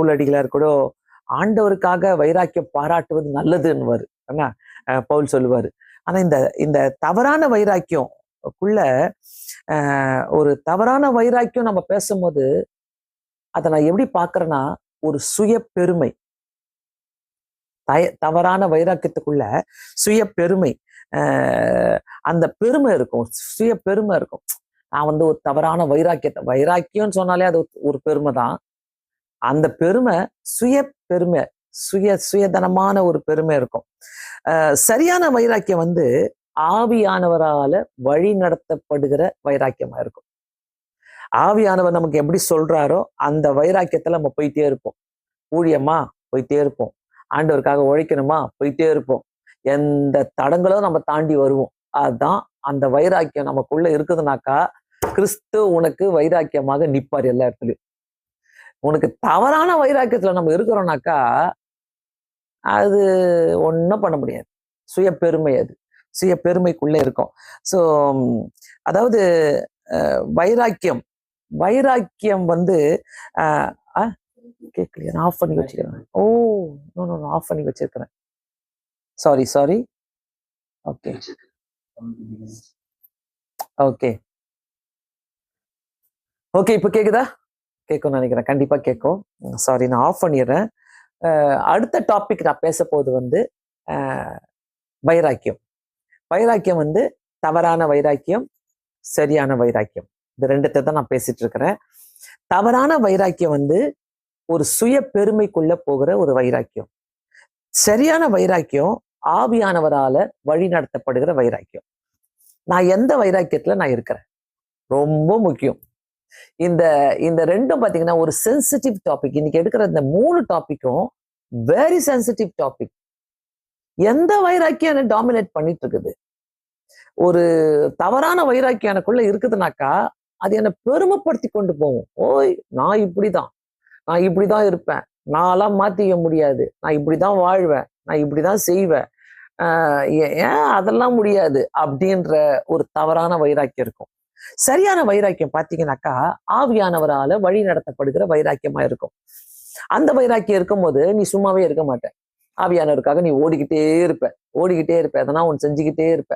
பவுல் அடிகளார் கூட ஆண்டவருக்காக வைராக்கியம் பாராட்டுவது நல்லதுன்னு ஆனா பவுல் சொல்லுவாரு. ஆனா இந்த இந்த தவறான வைராக்கியம்க்குள்ள ஒரு தவறான வைராக்கியம் நம்ம பேசும்போது அதை நான் எப்படி பாக்குறேன்னா ஒரு சுய பெருமை. தவறான வைராக்கியத்துக்குள்ள சுய பெருமை, அந்த பெருமை இருக்கும், சுய பெருமை இருக்கும். நான் வந்து ஒரு தவறான வைராக்கியம்னு சொன்னாலே அது ஒரு பெருமை தான். அந்த பெருமை சுய பெருமை, சுயதனமான ஒரு பெருமை இருக்கும். சரியான வைராக்கியம் வந்து ஆவியானவரால வழி நடத்தப்படுகிற வைராக்கியமா இருக்கும். ஆவியானவர் நமக்கு எப்படி சொல்றாரோ அந்த வைராக்கியத்துல நம்ம போயிட்டே இருப்போம். ஊழியமா போயிட்டே இருப்போம், ஆண்டவருக்காக உழைக்கணுமா போயிட்டே இருப்போம், எந்த தடங்களும் நம்ம தாண்டி வருவோம். அதுதான் அந்த வைராக்கியம் நமக்குள்ள இருக்குதுனாக்கா கிறிஸ்து உனக்கு வைராக்கியமாக நிற்பார் எல்லா இடத்துலயும். உனக்கு தவறான வைராக்கியத்துல நம்ம இருக்கிறோம்னாக்கா அது ஒன்றும் பண்ண முடியாது. சுய பெருமை, அது சுய பெருமைக்குள்ள இருக்கும். ஸோ அதாவது வைராக்கியம் வைராக்கியம் வந்து கேட்கலையா? நான் ஆஃப் பண்ணி வச்சிருக்கிறேன். ஓ நோ ஆஃப் பண்ணி வச்சிருக்கிறேன். சாரி. ஓகே ஓகே ஓகே இப்போ கேக்குதா? கேட்கும்னு நினைக்கிறேன், கண்டிப்பா கேட்கும். சாரி, நான் ஆஃப் பண்ணிடுறேன். அடுத்த டாபிக் நான் பேச போது வந்து வைராக்கியம். வைராக்கியம் வந்து தவறான வைராக்கியம், சரியான வைராக்கியம், இந்த ரெண்டுத்தை தான் நான் பேசிட்டு இருக்கிறேன். தவறான வைராக்கியம் வந்து ஒரு சுய பெருமைக்குள்ள போகிற ஒரு வைராக்கியம். சரியான வைராக்கியம் ஆவியானவரால வழி நடத்தப்படுகிற வைராக்கியம். நான் எந்த வைராக்கியத்துல நான் இருக்கிறேன் ரொம்ப முக்கியம். இந்த இந்த ரெண்டும் பாத்தீங்கன்னா ஒரு சென்சிட்டிவ் டாபிக். இன்னைக்கு எடுக்கிற இந்த 3 டாபிக்கும் வெரி சென்சிட்டிவ் டாபிக். எந்த வைராக்கியம் என்ன டாமினேட் பண்ணிட்டு இருக்குது? ஒரு தவறான வைராக்கியம் எனக்குள்ள இருக்குதுனாக்கா அது என்னை பெருமைப்படுத்தி கொண்டு போகும். ஓய் நான் இப்படிதான் இருப்பேன், நான்லாம் மாத்திக்க முடியாது, நான் இப்படிதான் வாழ்வேன், நான் இப்படிதான் செய்வேன், ஏன் அதெல்லாம் முடியாது அப்படின்ற ஒரு தவறான வைராக்கியம் இருக்கும். சரியான வைராக்கியம் பாத்தீங்கன்னாக்கா ஆவியானவரால வழி நடத்தப்படுகிற வைராக்கியமா இருக்கும். அந்த வைராக்கியம் இருக்கும்போது நீ சும்மாவே இருக்க மாட்ட. ஆவியானவருக்காக நீ ஓடிக்கிட்டே இருப்ப, அதெல்லாம் ஒன்று செஞ்சுக்கிட்டே இருப்ப.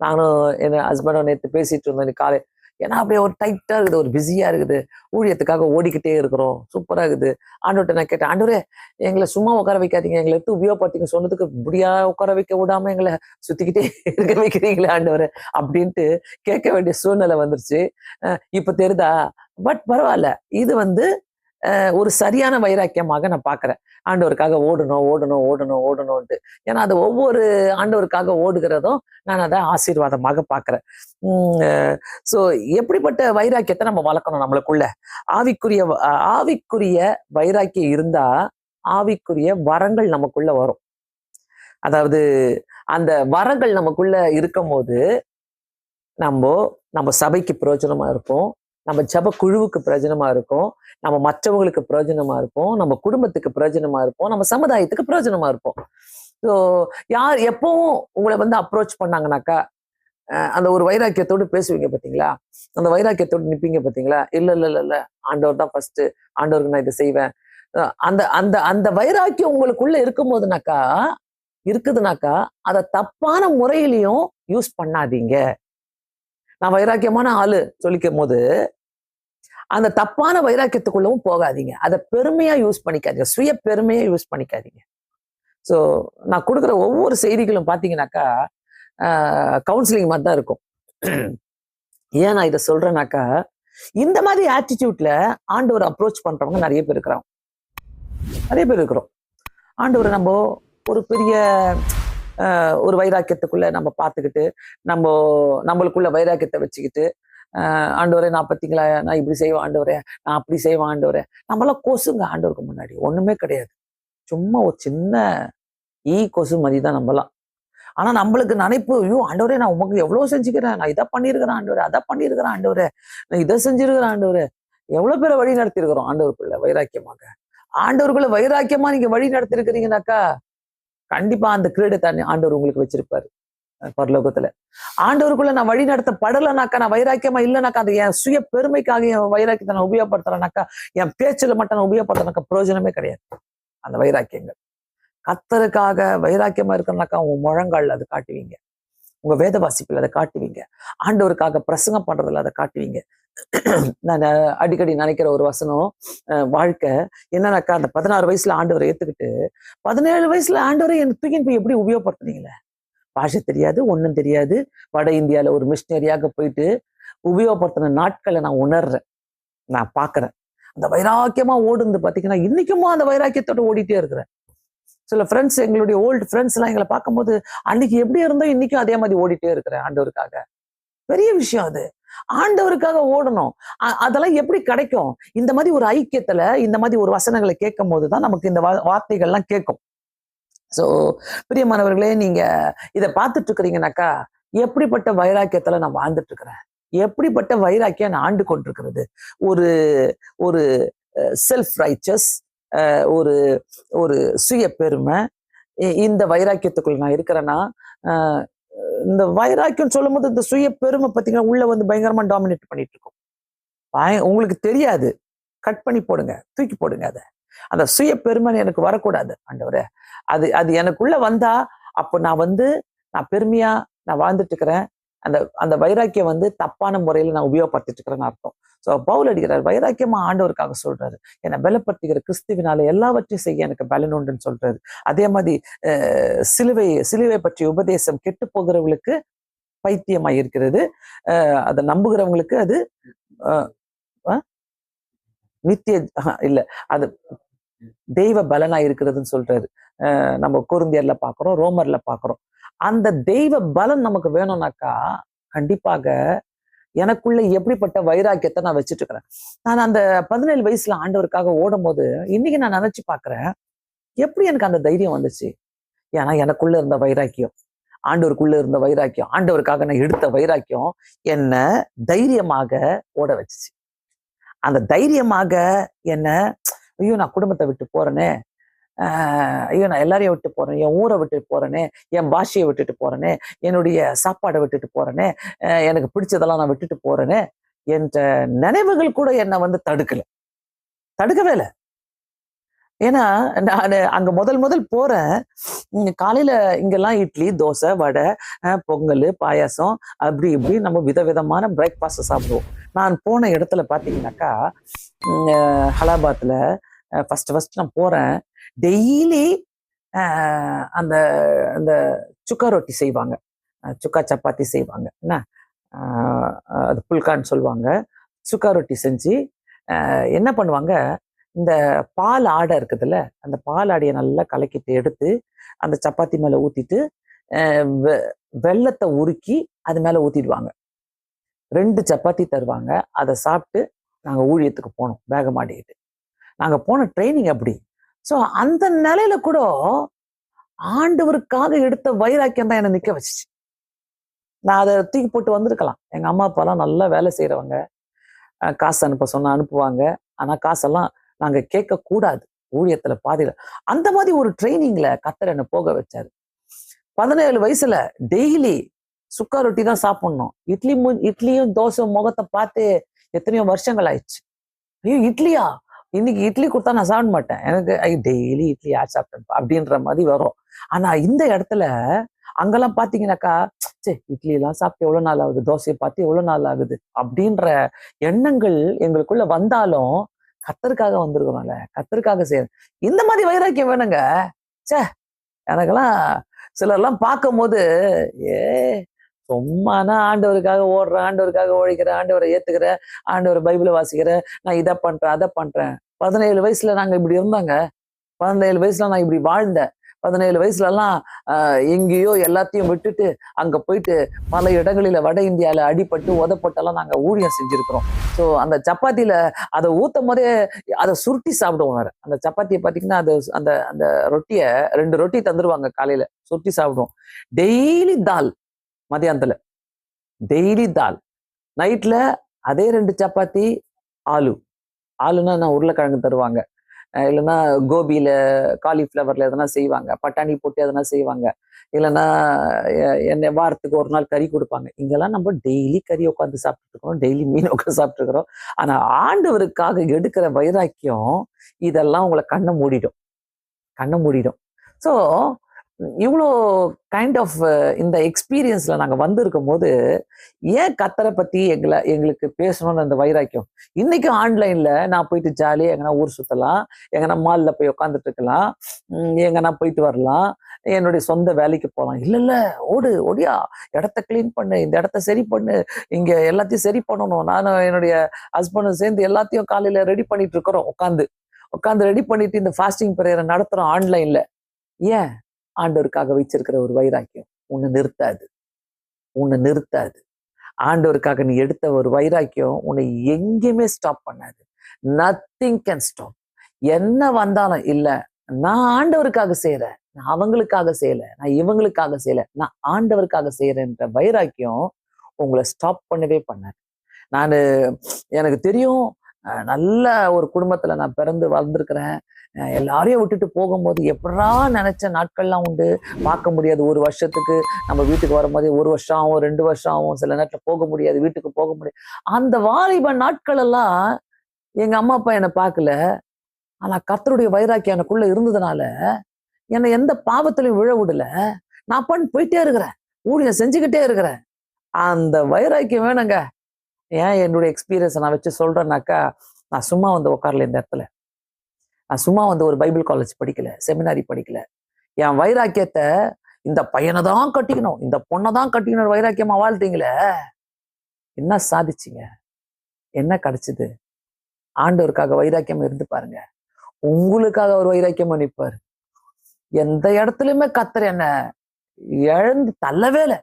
நானும் என் ஹஸ்பண்டோட நேற்று பேசிட்டு இருந்தேன் காலை. ஏன்னா அப்படியே ஒரு டைட்டா இருக்குது, ஒரு பிஸியா இருக்குது, ஊழியத்துக்காக ஓடிக்கிட்டே இருக்கிறோம், சூப்பரா இருக்குது. ஆண்டவர்கிட்ட நான் கேட்டேன், ஆண்டவரே எங்களை சும்மா உட்கார வைக்காதீங்க, எங்களை எடுத்து உபயோகப்படுத்திங்க, சொன்னதுக்கு இப்படியா உட்கார வைக்க விடாம எங்களை சுத்திக்கிட்டே இருக்க வைக்கிறீங்களே ஆண்டவரே அப்படின்ட்டு கேட்க வேண்டிய சூழ்நிலை வந்துருச்சு. இப்ப தெரியுதா? பட் பரவாயில்ல, இது வந்து ஒரு சரியான வைராக்கியமாக நான் பாக்குறேன். ஆண்டவருக்காக ஓடணும்ட்டு. ஏன்னா அது ஒவ்வொரு ஆண்டவருக்காக ஓடுகிறதும் நான் அதை ஆசீர்வாதமாக பாக்குறேன். சோ எப்படிப்பட்ட வைராக்கியத்தை நம்ம வளர்க்கணும் நம்மளுக்குள்ள? ஆவிக்குரிய வைராக்கியம் இருந்தா ஆவிக்குரிய வரங்கள் நமக்குள்ள வரும். அதாவது அந்த வரங்கள் நமக்குள்ள இருக்கும் போது நம்ம சபைக்கு பிரயோஜனமா இருப்போம், நம்ம ஜப குழுவுக்கு பிரயோஜனமா இருக்கும், நம்ம மற்றவங்களுக்கு பிரயோஜனமா இருப்போம், நம்ம குடும்பத்துக்கு பிரயோஜனமா இருப்போம், நம்ம சமுதாயத்துக்கு பிரயோஜனமா இருப்போம். ஸோ யார் எப்பவும் உங்களை வந்து அப்ரோச் பண்ணாங்கனாக்கா அந்த ஒரு வைராக்கியத்தோடு பேசுவீங்க பார்த்தீங்களா, அந்த வைராக்கியத்தோடு நிற்பீங்க பார்த்தீங்களா, இல்ல ஆண்டவர் தான் ஃபர்ஸ்ட், ஆண்டவருக்கு நான் இதை செய்வேன், அந்த அந்த அந்த வைராக்கியம் உங்களுக்குள்ள இருக்குதுனாக்கா அதை தப்பான முறையிலையும் யூஸ் பண்ணாதீங்க. நான் வைராக்கியமான ஆளு சொல்லிக்கும் போது அந்த தப்பான வைராக்கியத்துக்குள்ளவும் போகாதீங்க. அதை பெருமையா யூஸ் பண்ணிக்காதீங்க, சுய பெருமையா யூஸ் பண்ணிக்காதீங்க. ஸோ நான் கொடுக்குற ஒவ்வொரு செய்திகளும் பார்த்தீங்கன்னாக்கா கவுன்சிலிங் மாதிரி தான் இருக்கும். ஏன் நான் இதை சொல்றேன்னாக்கா இந்த மாதிரி ஆட்டிடியூட்ல ஆண்டவர் அப்ரோச் பண்றவங்க நிறைய பேர் இருக்கிறோம். ஆண்டவரை நம்ம ஒரு பெரிய ஒரு வைராக்கியத்துக்குள்ள நம்ம பார்த்துக்கிட்டு நம்மளுக்குள்ள வைராக்கியத்தை வச்சுக்கிட்டு ஆண்டவரே நான் பார்த்தீங்களா, நான் இப்படி செய்வேன் ஆண்டவரே, நான் அப்படி செய்வேன் ஆண்டவரே, நம்மளாம் கொசுங்க ஆண்டவருக்கு முன்னாடி ஒண்ணுமே கிடையாது, சும்மா ஒரு சின்ன கொசு மாதிரி தான் நம்மலாம். ஆனா நம்மளுக்கு நினைப்பு, ஐயோ ஆண்டவரே நான் உமக்கு எவ்வளவு செஞ்சுக்கிறேன், நான் இதை பண்ணியிருக்கிறேன் ஆண்டவரே, அதை பண்ணியிருக்கிறேன் ஆண்டவரே, நான் இதை செஞ்சிருக்கிறேன் ஆண்டவரே. எவ்வளவு பேரை வழி நடத்திருக்கிறோம் ஆண்டவருக்குள்ள வைராக்கியமாக. ஆண்டவருக்குள்ள வைராக்கியமா நீங்க வழி நடத்திருக்கிறீங்கனாக்கா கண்டிப்பா அந்த கிரீடத்தை ஆண்டவர் உங்களுக்கு வச்சிருப்பாரு. பரலோகத்துல. ஆண்டவருக்குள்ள நான் வழி நடத்தப்படலைனாக்கா, நான் வைராக்கியமா இல்லைனாக்கா, அது என் சுய பெருமைக்காக என் வைராக்கியத்தை நான் உபயோகப்படுத்துறேனாக்கா, என் பேச்சுல மட்டும் நான் உபயோகப்படுத்துறேனாக்கா பிரயோஜனமே கிடையாது அந்த வைராக்கியங்கள். கர்த்தருக்காக வைராக்கியமா இருக்கணும்னாக்கா உங்க முழங்கால் அதை காட்டுவீங்க, உங்க வேத வாசிப்புல அதை காட்டுவீங்க, ஆண்டவருக்காக பிரசங்கம் பண்றதுல அதை காட்டுவீங்க. நான் அடிக்கடி நினைக்கிற ஒரு வசனம், வாழ்க்கை என்னன்னாக்கா, அந்த 16 வயசுல ஆண்டவரை ஏத்துக்கிட்டு 17 வயசுல ஆண்டவரை என் தூக்கின்னு போய் எப்படி உபயோகப்படுத்துனீங்களே? பாஷை தெரியாது, ஒண்ணும் தெரியாது, வட இந்தியால ஒரு மிஷினரியாக போயிட்டு உபயோகப்படுத்தின நாட்களை நான் உணர்றேன், நான் பாக்குறேன். அந்த வைராக்கியமா ஓடுந்து பாத்தீங்கன்னா இன்னைக்குமா அந்த வைராக்கியத்தோட ஓடிட்டே இருக்கிறேன். சில ஃப்ரெண்ட்ஸ், எங்களுடைய ஓல்டு ஃப்ரெண்ட்ஸ் எல்லாம் எங்களை பார்க்கும்போது அன்னைக்கு எப்படி இருந்தோ இன்னைக்கும் அதே மாதிரி ஓடிட்டே இருக்கிறேன் ஆண்டவருக்காக. பெரிய விஷயம் அது. ஆண்டவருக்காக ஓடணும். அதெல்லாம் எப்படி கிடைக்கும்? இந்த மாதிரி ஒரு ஐக்கியத்துல, இந்த மாதிரி ஒரு வசனங்களை கேட்கும் போதுதான் நமக்கு இந்த வார்த்தைகள்லாம் கேட்கும். சோ பிரியமானவர்களே, நீங்க இதை பார்த்துட்டு இருக்கிறீங்கன்னாக்கா, எப்படிப்பட்ட வைராக்கியத்துல நான் வாழ்ந்துட்டு இருக்கிறேன், எப்படிப்பட்ட வைராக்கியம் நான் ஆண்டு கொண்டிருக்கிறது. ஒரு ஒரு செல்ஃப் ரைச்சஸ், ஒரு ஒரு சுய பெருமை, இந்த வைராக்கியத்துக்குள்ள நான் இருக்கிறேன்னா, இந்த வைராக்கியம் சொல்லும் போது இந்த சுய பெருமை பார்த்தீங்கன்னா உள்ள வந்து பயங்கரமா டாமினேட் பண்ணிட்டு இருக்கும். உங்களுக்கு தெரியாது, கட் பண்ணி போடுங்க, தூக்கி போடுங்க. அதை அந்த சுய பெருமை எனக்கு வரக்கூடாது ஆண்டவரே. அது அது எனக்குள்ள வந்தா அப்போ நான் பெருமையா நான் வாழ்ந்துட்டு இருக்கிறேன். அந்த அந்த வைராக்கியம் தப்பான முறையில நான் உபயோகப்படுத்திட்டு இருக்கிறேன்னு அர்த்தம். ஸோ பவுல் அடிக்கிறார், வைராக்கியமா ஆண்டவருக்காக சொல்றாரு, என்னை பலப்படுத்துகிற கிறிஸ்துவினால எல்லாவற்றையும் செய்ய எனக்கு பலன் உண்டுன்னு சொல்றாரு. அதே மாதிரி சிலுவை பற்றிய உபதேசம் கெட்டு போகிறவங்களுக்கு பைத்தியமா இருக்கிறது, அதை நம்புகிறவங்களுக்கு அது நித்திய இல்ல, அது தெய்வ பலனா இருக்கிறதுன்னு சொல்றாரு. நம்ம கொரிந்தியர்ல பாக்குறோம், ரோமர்ல பாக்குறோம். அந்த தெய்வ பலன் நமக்கு வேணும்னாக்கா கண்டிப்பாக எனக்குள்ள எப்படிப்பட்ட வைராக்கியத்தை நான் வச்சுட்டு இருக்கிறேன். நான் அந்த 17 வயசுல ஆண்டவருக்காக ஓடும் போது இன்னைக்கு நான் நினைச்சு பாக்குறேன், எப்படி எனக்கு அந்த தைரியம் வந்துச்சு? ஏன்னா எனக்குள்ள இருந்த வைராக்கியம், ஆண்டவருக்குள்ள இருந்த வைராக்கியம், ஆண்டவருக்காக நான் எடுத்த வைராக்கியம் என்ன தைரியமாக ஓட வச்சுச்சு. அந்த தைரியமாக என்ன, ஐயோ நான் குடும்பத்தை விட்டு போறேனே, ஐயோ நான் எல்லாரையும் விட்டு போறேன், என் ஊரை விட்டுட்டு போறேனே, என் பாஷையை விட்டுட்டு போறேனே, என்னுடைய சாப்பாடை விட்டுட்டு போறேனே, எனக்கு பிடிச்சதெல்லாம் நான் விட்டுட்டு போறேனே என்ற நினைவுகள் கூட என்னை தடுக்கவே இல்லை. ஏன்னா நான் அங்க முதல் போறேன், காலையில இங்கெல்லாம் இட்லி, தோசை, வடை, பொங்கல், பாயாசம், அப்படி இப்படி நம்ம விதவிதமான பிரேக்ஃபாஸ்ட் சாப்பிடுவோம். நான் போன இடத்துல பாத்தீங்கன்னாக்கா, ஹலாபாத்ல ஃபர்ஸ்ட் நான் போறேன். டெய்லி அந்த அந்த சுக்கா ரொட்டி செய்வாங்க, சுக்கா சப்பாத்தி செய்வாங்க, என்ன அது புல்கான்னு சொல்லுவாங்க. சுக்கா ரொட்டி செஞ்சு என்ன பண்ணுவாங்க, இந்த பால் ஆடை இருக்குதுல்ல, அந்த பால் ஆடையை நல்லா கலக்கிட்டு எடுத்து அந்த சப்பாத்தி மேல ஊத்திட்டு வெள்ளத்தை உருக்கி அது மேல ஊத்திடுவாங்க. 2 சப்பாத்தி தருவாங்க. அதை சாப்பிட்டு நாங்க ஊழியத்துக்கு போனோம் பேக மாட்டிக்கிட்டு. நாங்க போன ட்ரைனிங் அப்படி. ஸோ அந்த நிலையில கூட ஆண்டவருக்காக எடுத்த வைராக்கியம் தான் என்னை நிக்க வச்சுச்சு. நான் அதை தூக்கி போட்டு வந்திருக்கலாம். எங்க அம்மா அப்பாலாம் நல்லா வேலை செய்யறவங்க, காசு அனுப்ப சொன்னா அனுப்புவாங்க. ஆனா காசெல்லாம் நாங்க கேட்க கூடாது ஊழியத்துல பாதியில. அந்த மாதிரி ஒரு ட்ரைனிங்ல கர்த்தர் என்னை போக வச்சாரு. 17 வயசுல டெய்லி சுக்கா ரொட்டி தான் சாப்பிடணும். இட்லியும் தோசை முகத்தை பார்த்து எத்தனையோ வருஷங்கள் ஆயிடுச்சு. ஐயோ இட்லியா, இன்னைக்கு இட்லி கொடுத்தா நான் சாப்பிட மாட்டேன், எனக்கு டெய்லி இட்லி யார் சாப்பிட்டேன் அப்படின்ற மாதிரி வரும். ஆனா இந்த இடத்துல அங்கெல்லாம் பாத்தீங்கன்னாக்கா, சரி இட்லி எல்லாம் சாப்பிட்டு எவ்வளவு நாள் ஆகுது, தோசையை பார்த்து எவ்வளவு நாள் ஆகுது அப்படின்ற எண்ணங்கள் எங்களுக்குள்ள வந்தாலும் கர்த்தருக்காக வந்திருக்கிறோம்ல, கர்த்தருக்காக செய்யணும். இந்த மாதிரி வைராக்கியம் வேணுங்க. சே, எனக்கெல்லாம் சிலர்லாம் பார்க்கும் போது சும்மானா ஆண்டவருக்காக ஓடுறேன், ஆண்டவருக்காக உழைக்கிறேன், ஆண்டவரை ஏத்துக்கிறேன், ஆண்டவரை பைபிளை வாசிக்கிறேன், நான் இதை பண்றேன் அதை பண்றேன். 17 வயசுல நாங்க இப்படி இருந்தாங்க, 17 வயசுல நான் இப்படி வாழ்ந்தேன். 17 வயசுல எல்லாம் எங்கேயோ எல்லாத்தையும் விட்டுட்டு அங்க போயிட்டு பல இடங்களில வட இந்தியால அடிபட்டு உதப்பட்டெல்லாம் நாங்க ஊழியம் செஞ்சிருக்கிறோம். ஸோ அந்த சப்பாத்தியில அதை ஊத்தும் போதே அதை சுருட்டி சாப்பிடுவோம். வேற அந்த சப்பாத்தியை பார்த்தீங்கன்னா அது அந்த அந்த ரொட்டியை 2 ரொட்டி தந்துருவாங்க, காலையில சுருட்டி சாப்பிடுவோம். டெய்லி தால், மதியானத்துல டெய்லி தால், நைட்ல அதே 2 சப்பாத்தி, ஆலுன்னா நான் உருளைக்கிழங்கு தருவாங்க. இல்லைன்னா கோபியில காலிஃப்ளவர்ல எதனா செய்வாங்க, பட்டாணி போட்டு எதனா செய்வாங்க, இல்லைன்னா என்ன வாரத்துக்கு ஒரு நாள் கறி கொடுப்பாங்க. இங்கெல்லாம் நம்ம டெய்லி கறி உட்காந்து சாப்பிட்டு இருக்கிறோம், டெய்லி மீன் உட்காந்து சாப்பிட்டு இருக்கிறோம். ஆனா ஆண்டவருக்காக எடுக்கிற வைராக்கியம் இதெல்லாம் உங்களை கண்ணை மூடிடும். ஸோ இவ்வளோ கைண்ட் ஆஃப் இந்த எக்ஸ்பீரியன்ஸ்ல நாங்க வந்திருக்கும் போது ஏன் கத்தரை பத்தி எங்களுக்கு பேசணும்னு அந்த வைராக்கியம். இன்னைக்கு ஆன்லைன்ல நான் போயிட்டு ஜாலியா எங்கன்னா ஊர் சுத்தலாம், எங்கன்னா மால்ல போய் உட்காந்துட்டு இருக்கலாம், எங்கன்னா போயிட்டு வரலாம், என்னுடைய சொந்த வேலைக்கு போகலாம். இல்ல ஓடியா இடத்த கிளீன் பண்ணு, இந்த இடத்த சரி பண்ணு, இங்க எல்லாத்தையும் சரி பண்ணணும். நானும் என்னுடைய ஹஸ்பண்டும் சேர்ந்து எல்லாத்தையும் காலையில ரெடி பண்ணிட்டு இருக்கிறோம். உட்காந்து ரெடி பண்ணிட்டு இந்த ஃபாஸ்டிங் பிரேயரை நடத்துறோம் ஆன்லைன்ல. ஏன்? ஆண்டவருக்காக வச்சிருக்கிற ஒரு வைராக்கியம் உன்னை நிறுத்தாது. ஆண்டவருக்காக நீ எடுத்த ஒரு வைராக்கியம் உன்னை எங்கேயுமே ஸ்டாப் பண்ணாது. Nothing can stop. என்ன வந்தாலும் இல்ல, நான் ஆண்டவருக்காக செய்யறேன், நான் அவங்களுக்காக செய்யல, நான் இவங்களுக்காக செய்யல, நான் ஆண்டவருக்காக செய்யறேன்ற வைராக்கியம் உங்களை ஸ்டாப் பண்ணவே பண்ணாது. எனக்கு தெரியும், நல்ல ஒரு குடும்பத்துல நான் பிறந்து வளர்ந்துருக்கிறேன். எல்லாரையும் விட்டுட்டு போகும்போது எப்படா நினைச்ச நாட்கள்லாம் உண்டு. பார்க்க முடியாது. ஒரு வருஷத்துக்கு நம்ம வீட்டுக்கு வரும்போது 1 வருஷம் ஆகும், 2 வருஷம் ஆகும். சில நேரத்துல போக முடியாது, வீட்டுக்கு போக முடியாது. அந்த வாலிப நாட்கள் எல்லாம் எங்க அம்மா அப்பா என்னை பார்க்கல. ஆனா கர்த்தருடைய வைராக்கியம் எனக்குள்ள இருந்ததுனால என்னை எந்த பாவத்திலையும் விழ விடல. நான் போயிட்டே இருக்கிறேன், ஊழியம் செஞ்சுக்கிட்டே இருக்கிறேன். அந்த வைராக்கியம் வேணுங்க. ஏன் என்னுடைய எக்ஸ்பீரியன்ஸை நான் வச்சு சொல்றேன்னாக்கா, நான் சும்மா வந்து உட்காரல இந்த இடத்துல. நான் சும்மா வந்து ஒரு பைபிள் காலேஜ் படிக்கல, செமினாரி படிக்கல. என் வைராக்கியத்தை இந்த பையனை தான் கட்டிக்கணும், இந்த பொண்ணை தான் கட்டிக்கணும் வைராக்கியமா வாழ்த்தீங்களே, என்ன சாதிச்சிங்க? என்ன கிடைச்சது? ஆண்டவருக்காக வைராக்கியம் இருந்து பாருங்க, உங்களுக்காக ஒரு வைராக்கியம் நிற்பாரு. எந்த இடத்துலயுமே கத்தர் என்ன இழந்து தள்ளவே இல்லை.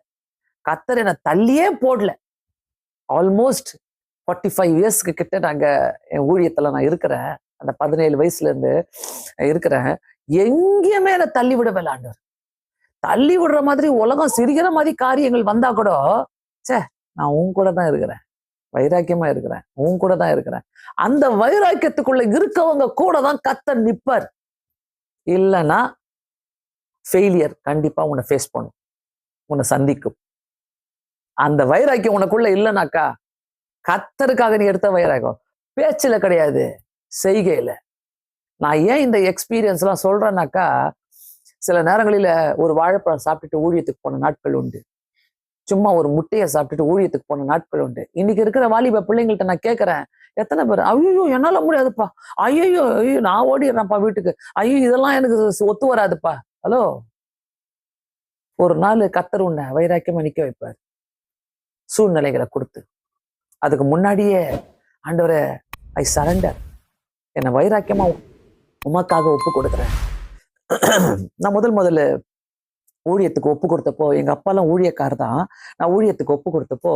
கத்தர் என்ன தள்ளியே போடல. ஆல்மோஸ்ட் 45 இயர்ஸ்க்கு கிட்ட நாங்க என் ஊழியத்துல நான் இருக்கிறேன். அந்த 17 வயசுல இருந்து இருக்கிறேன். எங்கேயுமே என்ன தள்ளி விடவே ஆண்டவர். தள்ளி விடுற மாதிரி உலகம் சிரிக்கிற மாதிரி காரியங்கள் வந்தா கூட, சே நான் உன் கூட தான் இருக்கிறேன், வைராக்கியமா இருக்கிறேன், உன் கூட தான் இருக்கிறேன். அந்த வைராக்கியத்துக்குள்ள இருக்கவங்க கூட தான் கத்தர் நிப்பார். இல்லைன்னா ஃபெயிலியர் கண்டிப்பா உன்னை ஃபேஸ் பண்ணும், உன்னை சந்திக்கும். அந்த வைராக்கியம் உனக்குள்ள இல்லைனாக்கா, கத்தருக்காக நீ எடுத்த வைராக்கியம் பேச்சுல கிடையாது, செய்கையில. நான் ஏன் இந்த எக்ஸ்பீரியன்ஸ் எல்லாம் சொல்றேன்னாக்கா, சில நேரங்களில ஒரு வாழைப்பழம் சாப்பிட்டுட்டு ஊழியத்துக்கு போன நாட்கள் உண்டு, சும்மா ஒரு முட்டையை சாப்பிட்டுட்டு ஊழியத்துக்கு போன நாட்கள் உண்டு. இன்னைக்கு இருக்கிற வாலிப பிள்ளைங்கள்ட்ட நான் கேட்கிறேன், எத்தனை பேர் ஐயோ என்னால முடியாதுப்பா, ஐயோ நான் ஓடிடுறேன்ப்பா வீட்டுக்கு, ஐயோ இதெல்லாம் எனக்கு ஒத்து வராதுப்பா. ஹலோ, ஒரு நாள் கத்தர் உன்னை வைராக்கியமா நிக்க வைப்பார், சூழ்நிலைகளை கொடுத்து. அதுக்கு முன்னாடியே ஆண்டவரே ஐ சரண்டர், என்னை வைராக்கியமா உமக்காக ஒப்பு கொடுக்குறேன். நான் முதல்ல ஊழியத்துக்கு ஒப்பு கொடுத்தப்போ, எங்க அப்பாலாம் ஊழியக்காரர் தான். நான் ஊழியத்துக்கு ஒப்பு கொடுத்தப்போ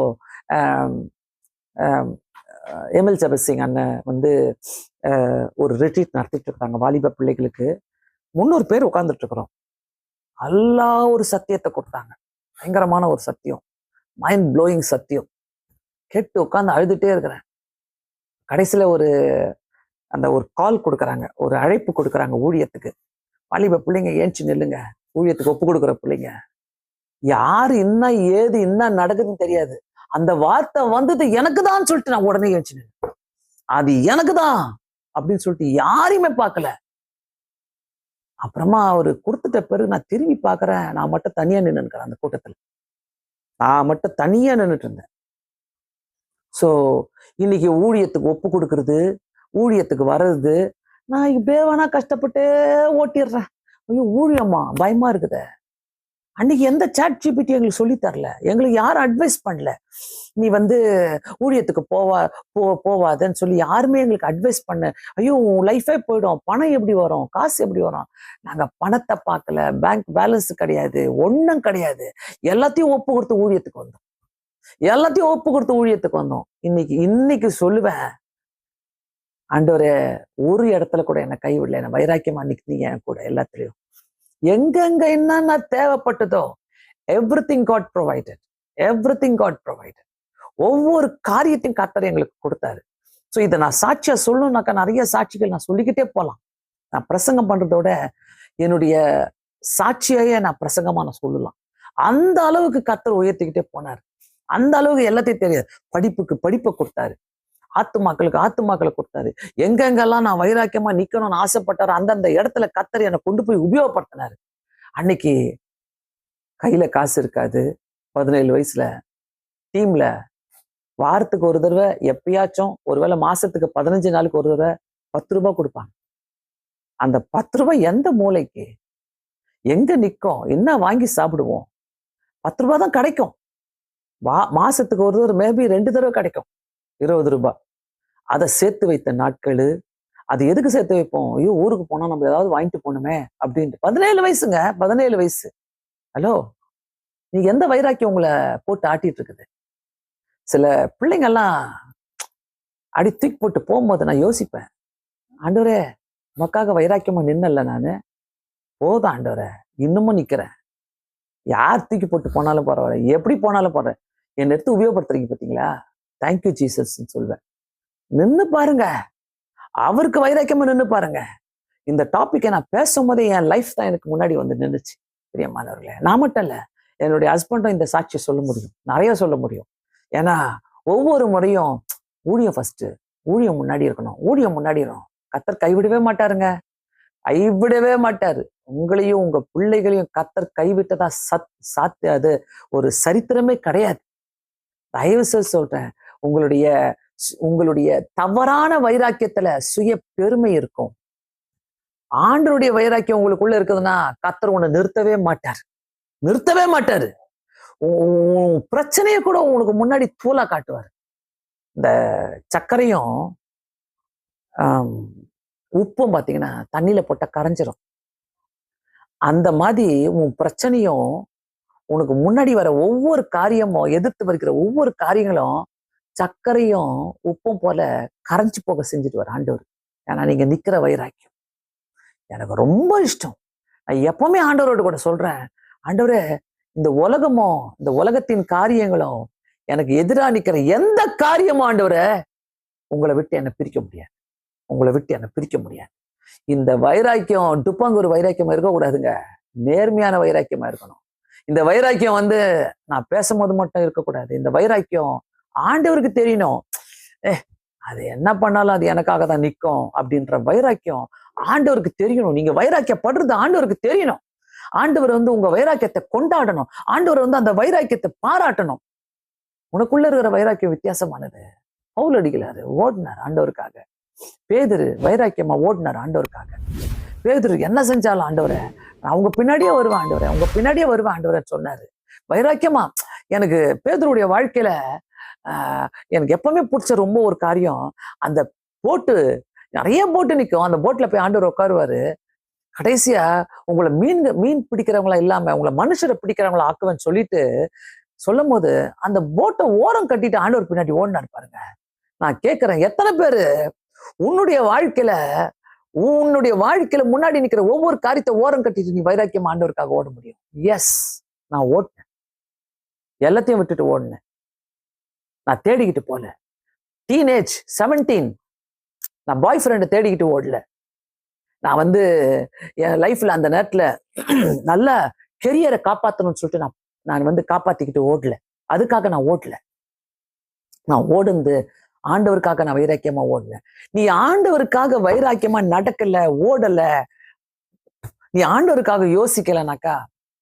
எம்எல் ஜபசிங் அண்ணன் வந்து ஒரு ரிட்ரீட் நடத்திட்டு இருக்காங்க வாலிப பிள்ளைகளுக்கு. 300 பேர் உட்கார்ந்துட்டு இருக்கிறோம். நல்லா ஒரு சத்தியத்தை கொடுத்தாங்க, பயங்கரமான ஒரு சத்தியம், மைண்ட் ப்ளோயிங் சத்தியம். கேட்டு உட்காந்து அழுதுட்டே இருக்கிறேன். கடைசியில அந்த ஒரு கால் கொடுக்குறாங்க, ஒரு அழைப்பு கொடுக்குறாங்க ஊழியத்துக்கு. வாலிப பிள்ளைங்க ஏஞ்சி நில்லுங்க, ஊழியத்துக்கு ஒப்பு கொடுக்குற பிள்ளைங்க. யாரு என்ன நடக்குதுன்னு தெரியாது. அந்த வார்த்தை வந்தது எனக்கு தான் சொல்லிட்டு நான் உடனே ஏஞ்சி நின்று, அது எனக்கு தான் அப்படின்னு சொல்லிட்டு யாரையுமே பார்க்கல. அப்புறமா அவரு கொடுத்துட்ட பிறகு நான் திரும்பி பார்க்கறேன், நான் மட்டும் தனியா நின்னுக்கிறேன் அந்த கூட்டத்துல. நான் மட்டும் தனியா நின்றுட்டு இருந்தேன். ஸோ இன்னைக்கு ஊழியத்துக்கு ஒப்பு கொடுக்கறது, ஊழியத்துக்கு வர்றது, நான் இப்பேவானா கஷ்டப்பட்டு ஓட்டிடுறேன். ஐயோ ஊழியம்மா பயமா இருக்குது. அன்னைக்கு எந்த சாட் ஜிபிடி எங்களுக்கு சொல்லி தரல, எங்களுக்கு யாரும் அட்வைஸ் பண்ணல. நீ வந்து ஊழியத்துக்கு போவாதன்னு சொல்லி யாருமே எங்களுக்கு அட்வைஸ் பண்ண. ஐயோ உன் லைஃபே போயிடும், பணம் எப்படி வரும், காசு எப்படி வரும். நாங்க பணத்தை பார்க்கல, பேங்க் பேலன்ஸ் கிடையாது, ஒன்றும் கிடையாது. எல்லாத்தையும் ஒப்பு கொடுத்து ஊழியத்துக்கு வந்தோம். இன்னைக்கு சொல்லுவேன், ஆண்டவரே ஒரு இடத்துல கூட என்னை கைவிடல, என்ன வைராக்கியமா நிக்கிறீங்க என் கூட எல்லாத்துலயும். எங்கெங்க என்னென்ன தேவைப்பட்டதோ எவ்ரிதிங் காட் ப்ரொவைடட். ஒவ்வொரு காரியத்தையும் கர்த்தர் எங்களுக்கு கொடுத்தாரு. ஸோ இதை நான் சாட்சியா சொல்லணும்னாக்கா நிறைய சாட்சிகள் நான் சொல்லிக்கிட்டே போகலாம். நான் பிரசங்கம் பண்றதோட என்னுடைய சாட்சியாயே நான் பிரசங்கமா நான் சொல்லலாம். அந்த அளவுக்கு கர்த்தர் உயர்த்திக்கிட்டே போனார். அந்த அளவுக்கு எல்லாத்தையும் தெரியாது. படிப்புக்கு படிப்பை கொடுத்தாரு, ஆத்துமாக்களை கொடுத்தாரு. எங்கெங்கெல்லாம் நான் வைராக்கியமா நிக்கணும்னு ஆசைப்பட்டாரு அந்தந்த இடத்துல கர்த்தர் என்னை கொண்டு போய் உபயோகப்படுத்தினாரு. அன்னைக்கு கையில காசு இருக்காது. 17 வயசுல டீம்ல வாரத்துக்கு ஒரு தடவை, எப்பயாச்சும் ஒருவேளை மாசத்துக்கு 15 நாளுக்கு ஒரு தடவை 10 ரூபாய் கொடுப்பாங்க. அந்த 10 ரூபாய் எந்த மூளைக்கு, எங்க நிக்கும், என்ன வாங்கி சாப்பிடுவோம்? 10 ரூபாய் தான் கிடைக்கும். மாசத்துக்கு ஒரு தடவை, மேபி 2 தடவை கிடைக்கும் 20 ரூபாய். அதை சேர்த்து வைத்த நாட்கள். அது எதுக்கு சேர்த்து வைப்போம்? ஐயோ, ஊருக்கு போனா நம்ம ஏதாவது வாங்கிட்டு போகணுமே அப்படின்ட்டு. 17 வயசுங்க, 17 வயசு. ஹலோ, நீங்க எந்த வைராக்கியம் உங்களை போட்டு ஆட்டிட்டு இருக்குது? சில பிள்ளைங்கெல்லாம் அடி தூக்கி போட்டு போகும்போது நான் யோசிப்பேன், ஆண்டவரே உமக்காக வைராக்கியமா நின்னல நானு, போதும் ஆண்டவரே, இன்னமும் நிக்கிறேன். யார் தூக்கி போட்டு போனாலும் பரவாயில்ல, எப்படி போனாலும் பரவாயில்ல, என்னை எடுத்து உபயோகப்படுத்துறீங்க பார்த்தீங்களா, தேங்க்யூ ஜீசஸ் சொல்வேன். நின்று பாருங்க, அவருக்கு வைராக்கியமா நின்று பாருங்க. இந்த டாபிக்கை நான் பேசும்போதே என் லைஃப் தான் எனக்கு முன்னாடி வந்து நின்றுச்சு. பிரியமானவர்களே, நான் மட்டும் இல்ல, என்னுடைய ஹஸ்பண்டும் இந்த சாட்சியை சொல்ல முடியும், நிறைய சொல்ல முடியும். ஏன்னா ஒவ்வொரு முறையும் ஊழியம் ஃபர்ஸ்ட், ஊழியம் முன்னாடி இருக்கணும், ஊழியம் முன்னாடி இருக்கணும். கர்த்தர் கைவிடவே மாட்டாருங்க, கைவிடவே மாட்டாரு. உங்களையும் உங்க பிள்ளைகளையும் கர்த்தர் கைவிட்டதா அது ஒரு சரித்திரமே கிடையாது. தயவு செய்து சொல்றேன், உங்களுடைய தவறான வைராக்கியத்துல சுய பெருமை இருக்கும். ஆண்டவருடைய வைராக்கியம் உங்களுக்குள்ள இருக்குதுன்னா கர்த்தர் உன்னை நிறுத்தவே மாட்டாரு. பிரச்சனையை கூட உங்களுக்கு முன்னாடி தூளா காட்டுவார். இந்த சர்க்கரையும் உப்பும் பாத்தீங்கன்னா தண்ணியில போட்டா கரைஞ்சிரும். அந்த மாதிரி உன் பிரச்சனையும் உனக்கு முன்னாடி வர ஒவ்வொரு காரியமும், எதிர்த்து வருகிற ஒவ்வொரு காரியங்களும் சர்க்கரையும் உப்பும் போல கரைஞ்சு போக செஞ்சுட்டு வர ஆண்டவர். ஏன்னா நீங்க நிக்கிற வைராக்கியம் எனக்கு ரொம்ப இஷ்டம். நான் எப்பவுமே ஆண்டவரோட கூட சொல்றேன், ஆண்டவரே, இந்த உலகமும் இந்த உலகத்தின் காரியங்களும் எனக்கு எதிரா நிக்கிற எந்த காரியமும் ஆண்டவரே உங்களை விட்டு என்னை பிரிக்க முடியாது. இந்த வைராக்கியம் டுப்பாங்க ஒரு வைராக்கியமா இருக்கக்கூடாதுங்க, நேர்மையான வைராக்கியமா இருக்கணும். இந்த வைராக்கியம் நான் பேசும்போது மட்டும் இருக்கக்கூடாது. இந்த வைராக்கியம் ஆண்டவருக்கு தெரியணும். அது என்ன பண்ணாலும் அது எனக்காக தான் நிற்கும் அப்படின்ற வைராக்கியம் ஆண்டவருக்கு தெரியணும். நீங்க வைராக்கியப்படுறது ஆண்டவருக்கு தெரியணும். ஆண்டவர் உங்க வைராக்கியத்தை கொண்டாடணும். ஆண்டவர் அந்த வைராக்கியத்தை பாராட்டணும். உனக்குள்ள இருக்கிற வைராக்கியம் வித்தியாசமானது. பவுல் அடிக்கலாரு ஓடினார் ஆண்டவருக்காக. பேதுரு வைராக்கியமா ஓடினார் ஆண்டவருக்காக. பேதுரு என்ன செஞ்சாலும் ஆண்டவரை நான் உங்க பின்னாடியே வருவேன் ஆண்டவரை சொன்னாரு. வைராக்கியமா. எனக்கு பேதுருடைய வாழ்க்கையில எனக்கு எப்பவுமே பிடிச்ச ரொம்ப ஒரு காரியம், அந்த போட்டு நிறைய போட்டு நிற்கும், அந்த போட்ல போய் ஆண்டவர் உட்காருவாரு. கடைசியா உங்களை மீன் பிடிக்கிறவங்களா இல்லாம உங்களை மனுஷரை பிடிக்கிறவங்களா ஆக்குவேன்னு சொல்லும் போது அந்த போட்டை ஓரம் கட்டிட்டு ஆண்டவர் பின்னாடி ஓடினாரு பாருங்க. நான் கேட்கிறேன், எத்தனை பேரு உன்னுடைய வாழ்க்கையில முன்னாடி நிக்கிற ஒவ்வொரு காரியத்தை ஓரம் கட்டிட்டு நீ வைராக்கியம் ஆண்டவருக்காக ஓட முடியும்? எஸ், நான் ஓடினேன். எல்லாத்தையும் விட்டுட்டு ஓடினேன். நான் தேடிக்கிட்டு போல. டீனேஜ் 17, நான் பாய் ஃப்ரெண்டை தேடிக்கிட்டு ஓடல. நான் என் லைஃப்ல அந்த நேரத்துல நல்ல கெரியரை காப்பாற்றணும்னு சொல்லிட்டு நான் காப்பாத்திக்கிட்டு ஓடல. அதுக்காக நான் ஓடல. நான் ஓடுந்து ஆண்டவருக்காக நான் வைராக்கியமா ஓடல. நீ ஆண்டவருக்காக வைராக்கியமா நடக்கல, ஓடல, நீ ஆண்டவருக்காக யோசிக்கலனாக்கா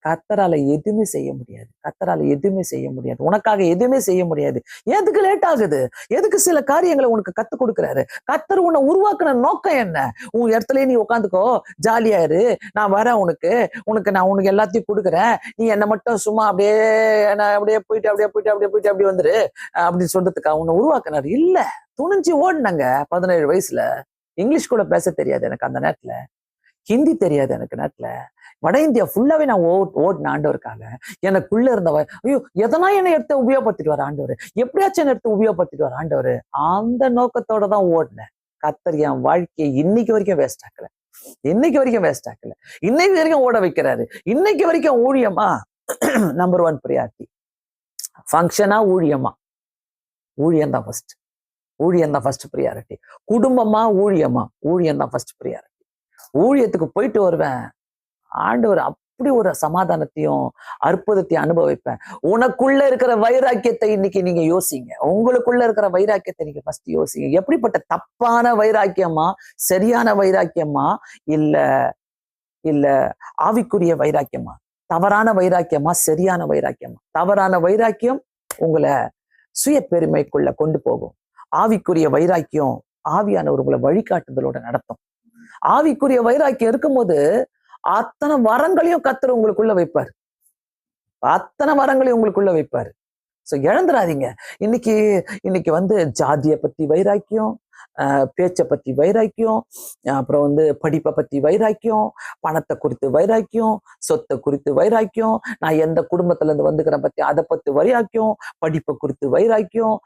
கர்த்தரால எதுவுமே செய்ய முடியாது. உனக்காக எதுவுமே செய்ய முடியாது. எதுக்கு லேட் ஆகுது? எதுக்கு சில காரியங்களை உனக்கு கத்து கொடுக்குறாரு? கர்த்தர் உன்னை உருவாக்குன நோக்கம் என்ன? உன் இடத்துல நீ உட்காந்துக்கோ, ஜாலியா இரு, நான் வரேன், நான் உனக்கு எல்லாத்தையும் கொடுக்குறேன், நீ என்னை மட்டும் சும்மா அப்படியே போயிட்டு அப்படி வந்துரு அப்படின்னு சொல்றதுக்கா உன்னை உருவாக்குனாரு? இல்ல, துணிஞ்சு ஓடினாங்க. 17 வயசுல இங்கிலீஷ் கூட பேச தெரியாது எனக்கு அந்த நேரத்துல, ஹிந்தி தெரியாது எனக்கு நேரத்துல. வட இந்தியா ஃபுல்லாவே நான் ஓடின ஆண்டவருக்காக. எனக்குள்ள இருந்தவ ஐயோ எதனா என்னை எடுத்து உபயோகப்படுத்திட்டு வர ஆண்டவர், எப்படியாச்சும் என்னை எடுத்து உபயோகப்படுத்திட்டு வர ஆண்டவர், அந்த நோக்கத்தோட தான் ஓடினேன். கர்த்தர் என் வாழ்க்கையை இன்னைக்கு வரைக்கும் வேஸ்ட் ஆக்கல. இன்னைக்கு வரைக்கும் ஓட வைக்கிறாரு. இன்னைக்கு வரைக்கும் ஊழியமா நம்பர் 1 பிரியாரிட்டி. ஃபங்க்ஷனா ஊழியமா? ஊழியம் தான் ஃபர்ஸ்ட் பிரியாரிட்டி. குடும்பமா ஊழியமா? ஊழியம் தான் ஃபர்ஸ்ட் பிரியாரிட்டி. ஊழியத்துக்கு போயிட்டு வருவேன், ஆண்டவர் அப்படி ஒரு சமாதானத்தையும் அற்புதத்தையும் அனுபவிப்பேன். உனக்குள்ள இருக்கிற வைராக்கியத்தை இன்னைக்கு நீங்க யோசிங்க. உங்களுக்குள்ள இருக்கிற வைராக்கியத்தை நீங்க ஃபர்ஸ்ட் யோசிங்க. எப்படிப்பட்ட தப்பான வைராக்கியமா, சரியான வைராக்கியமா, இல்ல இல்ல ஆவிக்குரிய வைராக்கியமா, தவறான வைராக்கியமா, சரியான வைராக்கியமா? தவறான வைராக்கியம் உங்களை சுய பெருமைக்குள்ள கொண்டு போகும். ஆவிக்குரிய வைராக்கியம் ஆவியானவர் உங்களை வழிகாட்டுதலோட நடத்தும். ஆவிக்குரிய வைராக்கியம் இருக்கும்போது அத்தனை வரங்களையும் கர்த்தர் உங்களுக்குள்ள வைப்பார். அத்தனை வரங்களையும் உங்களுக்குள்ள வைப்பாரு. சோ இழந்துடாதீங்க. இன்னைக்கு இன்னைக்கு ஜாதியை பத்தி வைராக்கியம், பேச்சை பத்தி வைராக்கியம், அப்புறம் படிப்பை பத்தி வைராக்கியம், பணத்தை குறித்து வைராக்கியம், சொத்தை குறித்து வைராக்கியம், நான் எந்த குடும்பத்துல இருந்து வந்துக்கிறேன் பத்தி அதை பத்தி வைராக்கியம், படிப்பை குறித்து வைராக்கியம்,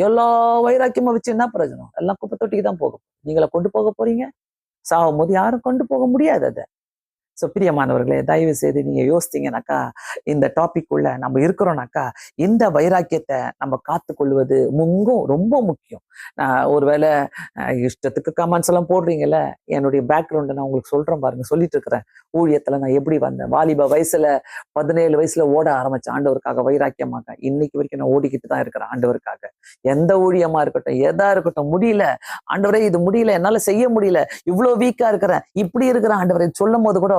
எல்லா வைராக்கியமா வச்சு என்ன பிரயோஜனம்? எல்லாம் குப்பை தொட்டிக்கு தான் போகும். நீங்களை கொண்டு போக போறீங்க. சாகும் போது யாரும் கொண்டு போக முடியாது அதை. ஸோ பிரியமானவர்களே, தயவு செய்து நீங்க யோசித்தீங்கன்னாக்கா, இந்த டாபிக் உள்ள நம்ம இருக்கிறோம்னாக்கா, இந்த வைராக்கியத்தை நம்ம காத்துக்கொள்வது ரொம்ப முக்கியம். ஒருவேளை இஷ்டத்துக்கு கமெண்ட்ஸ் எல்லாம் போடுறீங்கல்ல, என்னுடைய பேக்ரவுண்டை நான் உங்களுக்கு சொல்றேன் பாருங்க, சொல்லிட்டு இருக்கிறேன். ஊழியத்துல நான் எப்படி வந்தேன், வாலிப வயசுல 17 வயசுல ஓட ஆரம்பிச்சேன் ஆண்டவருக்காக வைராக்கியமாக. இன்னைக்கு வரைக்கும் நான் ஓடிக்கிட்டு தான் இருக்கிறேன் ஆண்டவருக்காக. எந்த ஊழியமா இருக்கட்டும், எதா இருக்கட்டும், முடியல ஆண்டவரே, இது முடியல, என்னால செய்ய முடியல, இவ்வளவு வீக்கா இருக்கிறேன், இப்படி இருக்கிறேன் ஆண்டவரே சொல்லும் போது கூட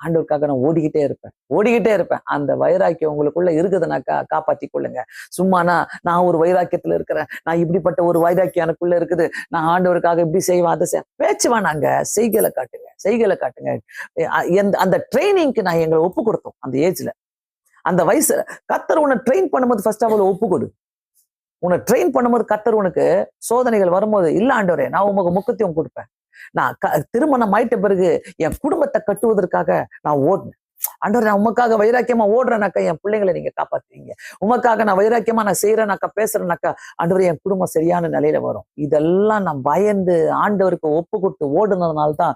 ஆண்டவருக்காக நான் ஓடிக்கிட்டே இருப்பேன். அந்த வைராக்கியம் உங்களுக்குள்ள இருக்குதுனாக்கா காப்பாத்தி கொள்ளுங்க. சும்மானா நான் ஒரு வைராக்கியத்துல இருக்கிறேன், நான் இப்படிப்பட்ட ஒரு வைராக்கியம் எனக்குள்ள இருக்குது, நான் ஆண்டவருக்காக இப்படி செய்வேன் அதை பேச்சு வேணாங்க, செய்கையில காட்டுங்க. அந்த ட்ரைனிங்க்கு நான் எங்களை ஒப்பு கொடுத்தோம். அந்த ஏஜ்ல, அந்த வயசுல கர்த்தர் உன்னை ட்ரெயின் பண்ணும்போது ஃபர்ஸ்ட் அவளை ஒப்பு கொடு. உன்னை ட்ரெயின் பண்ணும்போது கர்த்தர் உனக்கு சோதனைகள் வரும்போது, இல்ல ஆண்டவரே நான் உமக்கு முக்கியத்துவம் கொடுப்பேன், நான் திருமணம் ஆயிட்ட பிறகு என் குடும்பத்தை கட்டுவதற்காக நான் ஓடினேன், ஆண்டவரே நான் உமக்காக வைராக்கியமா ஓடுறேனாக்கா என் பிள்ளைங்களை நீங்க காப்பாத்துவீங்க, உமக்காக நான் வைராக்கியமா நான் செய்யறேனாக்கா பேசுறேனாக்கா ஆண்டவரே என் குடும்பம் சரியான நிலையில வரும். இதெல்லாம் நான் பயந்து ஆண்டவருக்கு ஒப்பு கொடுத்து ஓடுனதுனால்தான்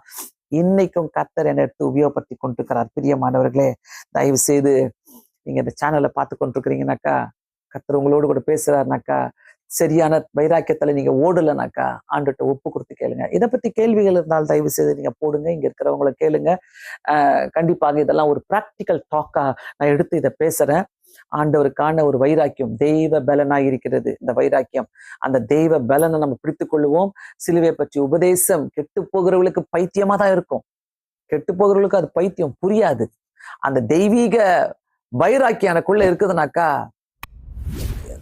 இன்னைக்கும் கர்த்தர் என்னை எடுத்து உபயோகப்படுத்தி கொண்டிருக்கிறார். பிரியமானவர்களே, தயவு செய்து நீங்க இந்த சேனலை பார்த்து கொண்டிருக்கிறீங்கனாக்கா, கர்த்தர் உங்களோடு கூட பேசுறாருனாக்கா, சரியான வைராக்கியத்துல நீங்க ஓடலைனாக்கா ஆண்டுகிட்ட ஒப்பு கொடுத்து கேளுங்க. இதை பத்தி கேள்விகள் இருந்தால் தயவு செய்து நீங்க போடுங்க, இங்க இருக்கிறவங்களை கேளுங்க. கண்டிப்பாக இதெல்லாம் ஒரு பிராக்டிக்கல் டாக்கா நான் எடுத்து இதை பேசுறேன். ஆண்டவருக்கான ஒரு வைராக்கியம் தெய்வ பலனாய் இருக்கிறது. இந்த வைராக்கியம், அந்த தெய்வ பலனை நம்ம பிடித்துக் கொள்ளுவோம். சிலுவை பற்றி உபதேசம் கெட்டு போகிறவர்களுக்கு பைத்தியமா தான் இருக்கும். கெட்டு போகிறவர்களுக்கு அது பைத்தியம் புரியாது. அந்த தெய்வீக வைராக்கியம் எனக்குள்ள இருக்குதுனாக்கா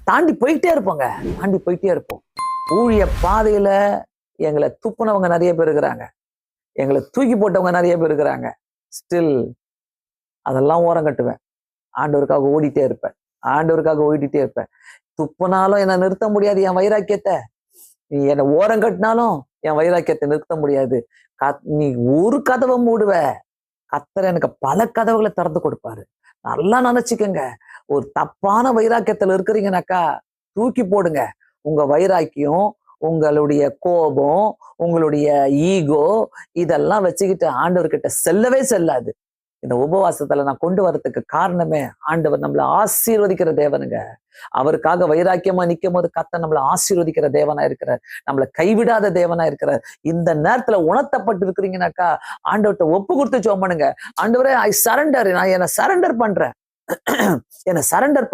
தாண்டி போயிட்டே இருப்போம். ஊழிய பாதையில எங்களை துப்புனவங்க நிறைய பேர் இருக்கிறாங்க, எங்களை தூக்கி போட்டவங்க நிறைய பேர் இருக்கிறாங்க. ஸ்டில் அதெல்லாம் ஓரம் கட்டுவேன். ஆண்டவருக்காக ஓடிட்டே இருப்பேன். துப்புனாலும் என்னை நிறுத்த முடியாது என் வைராக்கியத்தை. நீ என்னை ஓரம் கட்டினாலும் என் வைராக்கியத்தை நிறுத்த முடியாது. நீ ஒரு கதவை மூடுவ, கர்த்தர் எனக்கு பல கதவுகளை திறந்து கொடுப்பாரு. நல்லா நினைச்சுக்கோங்க. ஒரு தப்பான வைராக்கியத்துல இருக்கிறீங்கனாக்கா தூக்கி போடுங்க. உங்க வைராக்கியம், உங்களுடைய கோபம், உங்களுடைய ஈகோ இதெல்லாம் வச்சுக்கிட்டு ஆண்டவர்கிட்ட செல்லவே செல்லாது. இந்த உபவாசத்துல நான் கொண்டு வரதுக்கு காரணமே, ஆண்டவர் நம்மளை ஆசீர்வதிக்கிற தேவனுங்க. அவருக்காக வைராக்கியமா நிற்கும் போது கர்த்தர் நம்மளை ஆசீர்வதிக்கிற தேவனா இருக்கிறார், நம்மளை கைவிடாத தேவனா இருக்கிறார். இந்த நேரத்துல உணர்த்தப்பட்டு இருக்கிறீங்கனாக்கா ஆண்டவர்கிட்ட ஒப்பு கொடுத்து ஜெபம் பண்ணுங்க. ஆண்டவரே ஐ சரண்டர், நான் என்னை சரண்டர்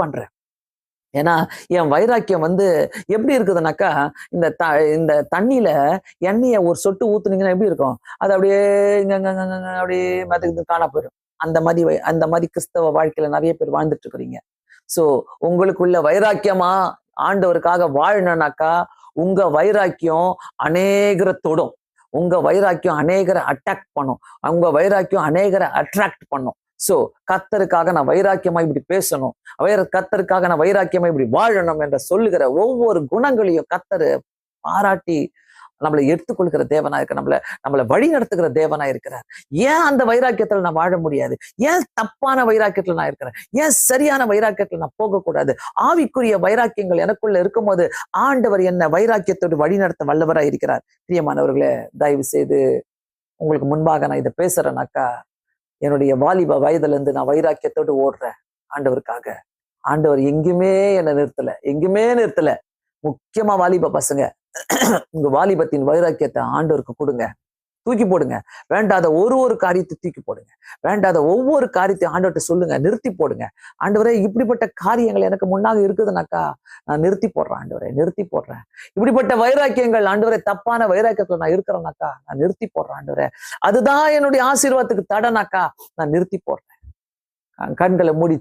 பண்றேன். ஏன்னா என் வைராக்கியம் எப்படி இருக்குதுனாக்கா, இந்த தண்ணியில எண்ணெய ஒரு சொட்டு ஊத்துனீங்கன்னா எப்படி இருக்கும், அது அப்படியே அப்படியே மதிக்கு காணா போயிடும். அந்த மாதிரி கிறிஸ்தவ வாழ்க்கையில நிறைய பேர் வாழ்ந்துட்டு இருக்கிறீங்க. சோ உங்களுக்குள்ள வைராக்கியமா ஆண்டவருக்காக வாழணும்னாக்கா உங்க வைராக்கியம் அநேகரை தொடும், உங்க வைராக்கியம் அநேகரை அட்டாக் பண்ணும், உங்க வைராக்கியம் அநேகரை அட்ராக்ட் பண்ணும். சோ கர்த்தருக்காக நான் வைராக்கியமா இப்படி பேசணும், கர்த்தருக்காக நான் வைராக்கியமா இப்படி வாழணும் என்ற சொல்லுகிற ஒவ்வொரு குணங்களையும் கர்த்தர் பாராட்டி நம்மளை எடுத்துக்கொள்கிற தேவனா இருக்க, நம்மளை வழி நடத்துகிற தேவனா இருக்கிறார். ஏன் அந்த வைராக்கியத்துல நான் வாழ முடியாது? ஏன் தப்பான வைராக்கியத்துல நான் இருக்கிறேன்? ஏன் சரியான வைராக்கியத்துல நான் போகக்கூடாது? ஆவிக்குரிய வைராக்கியங்கள் எனக்குள்ள இருக்கும்போது ஆண்டவர் என்ன வைராக்கியத்தோடு வழி நடத்த வல்லவரா இருக்கிறார். பிரியமானவர்களே, தயவு செய்து உங்களுக்கு முன்பாக நான் இதை பேசுறேனாக்கா, என்னுடைய வாலிப வயதுல இருந்து நான் வைராக்கியத்தோடு ஓடுறேன் ஆண்டவருக்காக. ஆண்டவர் எங்குமே என்னை நிறுத்தல. முக்கியமா வாலிப பசங்க, உங்க வாலிபத்தின் வைராக்கியத்தை ஆண்டவருக்கு கொடுங்க. தூக்கி போடுங்க. வேண்டாத ஒரு காரியத்தை தூக்கி போடுங்க. வேண்டாத ஒவ்வொரு காரியத்தையும் ஆண்டவர்கிட்ட சொல்லுங்க, நிறுத்தி போடுங்க. ஆண்டவரே, இப்படிப்பட்ட காரியங்கள் எனக்கு முன்னாக இருக்குதுனாக்கா நான் நிறுத்தி போடுறேன். ஆண்டவரே, நிறுத்தி போடுறேன். இப்படிப்பட்ட வைராக்கியங்கள், ஆண்டவரே, தப்பான வைராக்கியத்துல நான் இருக்கிறேனாக்கா நான் நிறுத்தி போடுறேன். ஆண்டவரே, அதுதான் என்னுடைய ஆசீர்வாதத்துக்கு தடனாக்கா நான் நிறுத்தி போடுறேன். கண்களை மூடி